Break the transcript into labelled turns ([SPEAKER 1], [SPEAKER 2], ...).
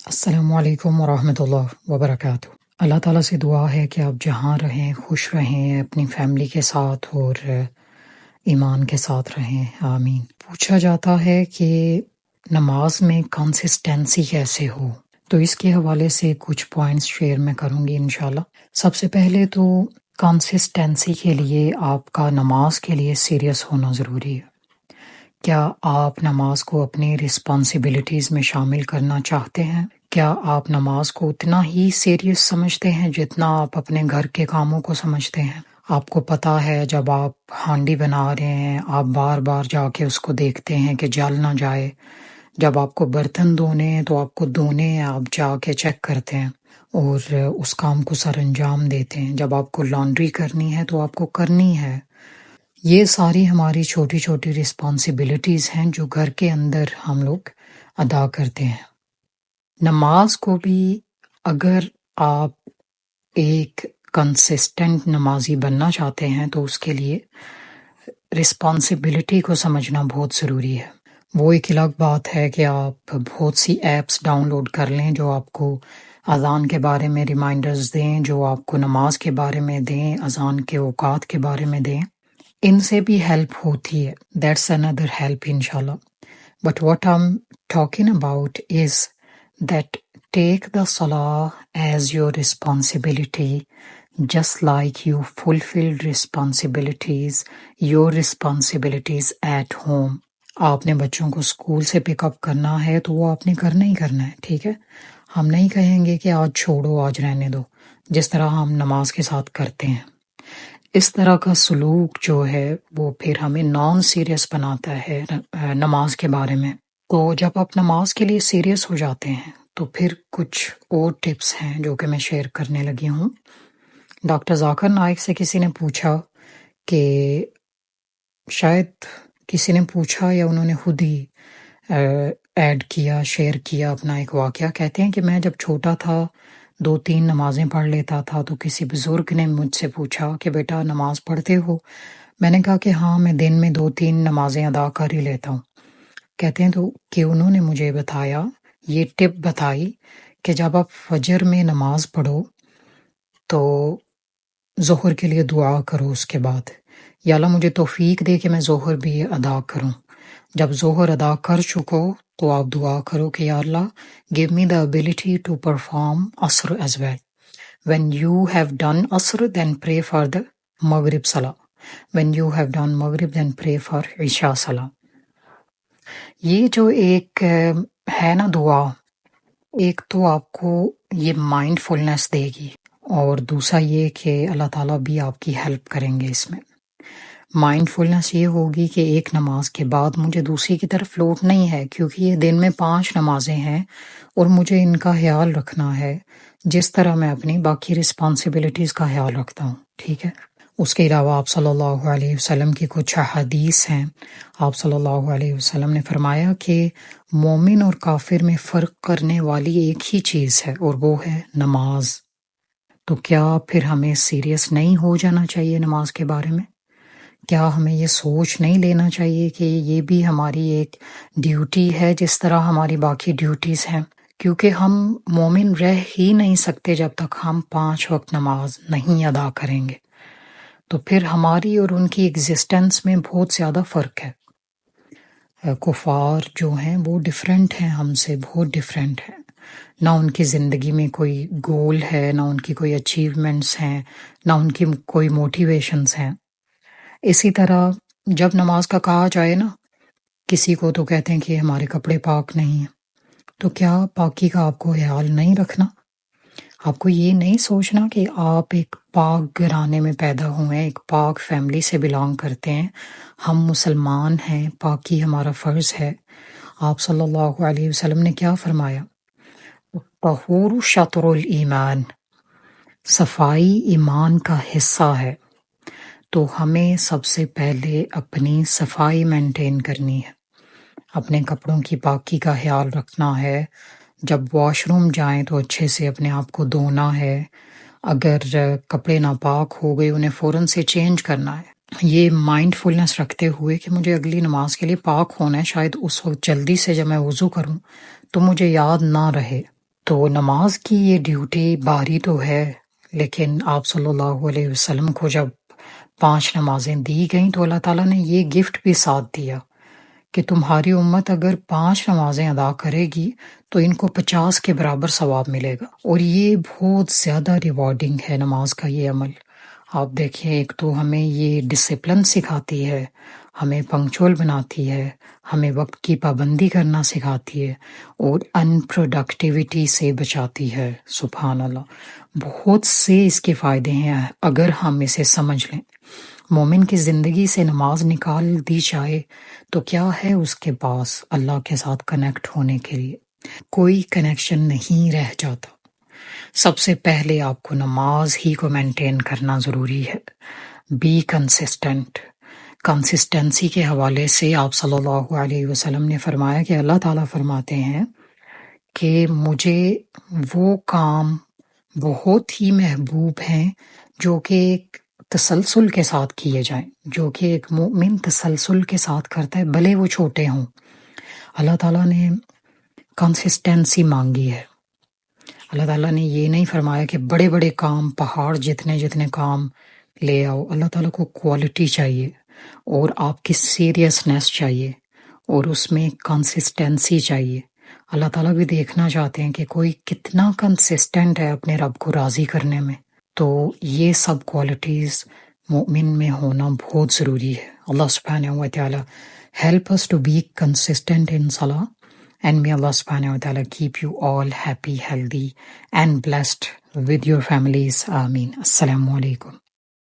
[SPEAKER 1] السلام علیکم ورحمۃ اللہ وبرکاتہ۔ اللہ تعالیٰ سے دعا ہے کہ آپ جہاں رہیں خوش رہیں، اپنی فیملی کے ساتھ اور ایمان کے ساتھ رہیں، آمین۔ پوچھا جاتا ہے کہ نماز میں کنسسٹنسی کیسے ہو، تو اس کے حوالے سے کچھ پوائنٹس شیئر میں کروں گی انشاءاللہ۔ سب سے پہلے تو کنسسٹنسی کے لیے آپ کا نماز کے لیے سیریس ہونا ضروری ہے۔ کیا آپ نماز کو اپنی رسپانسبلٹیز میں شامل کرنا چاہتے ہیں؟ کیا آپ نماز کو اتنا ہی سیریس سمجھتے ہیں جتنا آپ اپنے گھر کے کاموں کو سمجھتے ہیں؟ آپ کو پتہ ہے جب آپ ہانڈی بنا رہے ہیں آپ بار بار جا کے اس کو دیکھتے ہیں کہ جل نہ جائے، جب آپ کو برتن دھونے ہیں تو آپ کو دھونے ہیں، آپ جا کے چیک کرتے ہیں اور اس کام کو سر انجام دیتے ہیں۔ جب آپ کو لانڈری کرنی ہے تو آپ کو کرنی ہے۔ یہ ساری ہماری چھوٹی چھوٹی رسپانسبلٹیز ہیں جو گھر کے اندر ہم لوگ ادا کرتے ہیں۔ نماز کو بھی اگر آپ ایک کنسسٹنٹ نمازی بننا چاہتے ہیں تو اس کے لیے رسپانسبلٹی کو سمجھنا بہت ضروری ہے۔ وہ ایک الگ بات ہے کہ آپ بہت سی ایپس ڈاؤن لوڈ کر لیں جو آپ کو اذان کے بارے میں ریمائنڈرز دیں، جو آپ کو نماز کے بارے میں دیں، اذان کے اوقات کے بارے میں دیں۔ ان سے بھی ہیلپ ہوتی ہے، دیٹس another help انشاءاللہ۔ But what I'm talking about is that take the salah as your responsibility, just like you fulfilled your responsibilities at home۔ آپ نے بچوں کو اسکول سے پک اپ کرنا ہے تو وہ آپ نے کرنا ہی کرنا ہے، ٹھیک ہے؟ ہم نہیں کہیں گے کہ آج چھوڑو، آج رہنے دو، جس طرح ہم نماز کے ساتھ کرتے ہیں۔ اس طرح کا سلوک جو ہے وہ پھر ہمیں نان سیریس بناتا ہے نماز کے بارے میں۔ تو جب آپ نماز کے لیے سیریس ہو جاتے ہیں تو پھر کچھ اور ٹپس ہیں جو کہ میں شیئر کرنے لگی ہوں۔ ڈاکٹر ذاکر نائک سے کسی نے پوچھا کہ شاید کسی نے پوچھا یا انہوں نے خود ہی ایڈ کیا، شیئر کیا اپنا ایک واقعہ۔ کہتے ہیں کہ میں جب چھوٹا تھا 2-3 نمازیں پڑھ لیتا تھا تو کسی بزرگ نے مجھ سے پوچھا کہ بیٹا نماز پڑھتے ہو؟ میں نے کہا کہ ہاں میں دن میں 2-3 نمازیں ادا کر ہی لیتا ہوں۔ کہتے ہیں تو کہ انہوں نے مجھے بتایا، یہ ٹپ بتائی کہ جب آپ فجر میں نماز پڑھو تو ظہر کے لیے دعا کرو، اس کے بعد یا اللہ مجھے توفیق دے کہ میں ظہر بھی ادا کروں۔ جب ظہر ادا کر چکو تو آپ دعا کرو کہ یا اللہ give me the ability to perform عصر as well۔ When you have done عصر then pray for the مغرب صلاح۔ When you have done مغرب then pray for عشاء صلاح۔ یہ جو ایک ہے نا دعا، ایک تو آپ کو یہ مائنڈ فلنس دے گی اور دوسرا یہ کہ اللہ تعالیٰ بھی آپ کی ہیلپ کریں گے اس میں۔ مائنڈ فلنس یہ ہوگی کہ ایک نماز کے بعد مجھے دوسری کی طرف لوٹنا ہی ہے، کیونکہ یہ دن میں 5 نمازیں ہیں اور مجھے ان کا خیال رکھنا ہے جس طرح میں اپنی باقی رسپانسبلٹیز کا خیال رکھتا ہوں، ٹھیک ہے؟ اس کے علاوہ آپ صلی اللہ علیہ وسلم کی کچھ احادیث ہیں۔ آپ صلی اللہ علیہ وسلم نے فرمایا کہ مومن اور کافر میں فرق کرنے والی ایک ہی چیز ہے اور وہ ہے نماز۔ تو کیا پھر ہمیں سیریس نہیں ہو جانا چاہیے نماز کے بارے میں؟ کیا ہمیں یہ سوچ نہیں لینا چاہیے کہ یہ بھی ہماری ایک ڈیوٹی ہے جس طرح ہماری باقی ڈیوٹیز ہیں؟ کیونکہ ہم مومن رہ ہی نہیں سکتے جب تک ہم 5 وقت نماز نہیں ادا کریں گے۔ تو پھر ہماری اور ان کی ایگزسٹنس میں بہت زیادہ فرق ہے۔ کفار جو ہیں وہ ڈیفرنٹ ہیں، ہم سے بہت ڈیفرنٹ ہیں۔ نہ ان کی زندگی میں کوئی گول ہے، نہ ان کی کوئی اچیومنٹس ہیں، نہ ان کی کوئی موٹیویشنز ہیں۔ اسی طرح جب نماز کا کہا جائے نا، کسی کو تو کہتے ہیں کہ ہمارے کپڑے پاک نہیں ہیں، تو کیا پاکی کا آپ کو خیال نہیں رکھنا؟ آپ کو یہ نہیں سوچنا کہ آپ ایک پاک گھرانے میں پیدا ہوئے ہیں، ایک پاک فیملی سے بلانگ کرتے ہیں، ہم مسلمان ہیں، پاکی ہمارا فرض ہے۔ آپ صلی اللہ علیہ وسلم نے کیا فرمایا؟ طہور شطر الایمان، صفائی ایمان کا حصہ ہے۔ تو ہمیں سب سے پہلے اپنی صفائی مینٹین کرنی ہے، اپنے کپڑوں کی پاکی کا خیال رکھنا ہے۔ جب واش روم جائیں تو اچھے سے اپنے آپ کو دھونا ہے، اگر کپڑے ناپاک ہو گئے انہیں فوراً سے چینج کرنا ہے۔ یہ مائنڈ فلنس رکھتے ہوئے کہ مجھے اگلی نماز کے لیے پاک ہونا ہے، شاید اس وقت جلدی سے جب میں وضو کروں تو مجھے یاد نہ رہے، تو نماز کی یہ ڈیوٹی باری تو ہے، لیکن آپ صلی اللہ علیہ وسلم کو جب 5 نمازیں دی گئیں تو اللہ تعالیٰ نے یہ گفٹ بھی ساتھ دیا کہ تمہاری امت اگر 5 نمازیں ادا کرے گی تو ان کو 50 کے برابر ثواب ملے گا، اور یہ بہت زیادہ ریوارڈنگ ہے نماز کا یہ عمل۔ آپ دیکھیں، ایک تو ہمیں یہ ڈسپلن سکھاتی ہے، ہمیں پنکچول بناتی ہے، ہمیں وقت کی پابندی کرنا سکھاتی ہے، اور ان پروڈکٹیوٹی سے بچاتی ہے۔ سبحان اللہ، بہت سے اس کے فائدے ہیں اگر ہم اسے سمجھ لیں۔ مومن کی زندگی سے نماز نکال دی جائے تو کیا ہے اس کے پاس اللہ کے ساتھ کنیکٹ ہونے کے لیے؟ کوئی کنیکشن نہیں رہ جاتا۔ سب سے پہلے آپ کو نماز ہی کو مینٹین کرنا ضروری ہے۔ Be consistent. کنسسٹنسی کے حوالے سے آپ صلی اللہ علیہ وسلم نے فرمایا کہ اللہ تعالیٰ فرماتے ہیں کہ مجھے وہ کام بہت ہی محبوب ہیں جو کہ ایک تسلسل کے ساتھ کیے جائیں، جو کہ ایک مومن تسلسل کے ساتھ کرتا ہے، بھلے وہ چھوٹے ہوں۔ اللہ تعالیٰ نے کنسسٹنسی مانگی ہے۔ اللہ تعالیٰ نے یہ نہیں فرمایا کہ بڑے بڑے کام، پہاڑ جتنے کام لے آؤ۔ اللہ تعالیٰ کو کوالٹی چاہیے، اور آپ کی سیریسنس چاہیے، اور اس میں کنسسٹنسی چاہیے۔ اللہ تعالیٰ بھی دیکھنا چاہتے ہیں کہ کوئی کتنا کنسسٹنٹ ہے اپنے رب کو راضی کرنے میں۔ تو یہ سب کوالٹیز مومن میں ہونا بہت ضروری ہے۔ اللہ سبحانہ و تعالیٰ help us to be consistent in salah, and may Allah subhanahu wa ta'ala keep you all happy, healthy and blessed with your families. Ameen. Assalamu alaikum.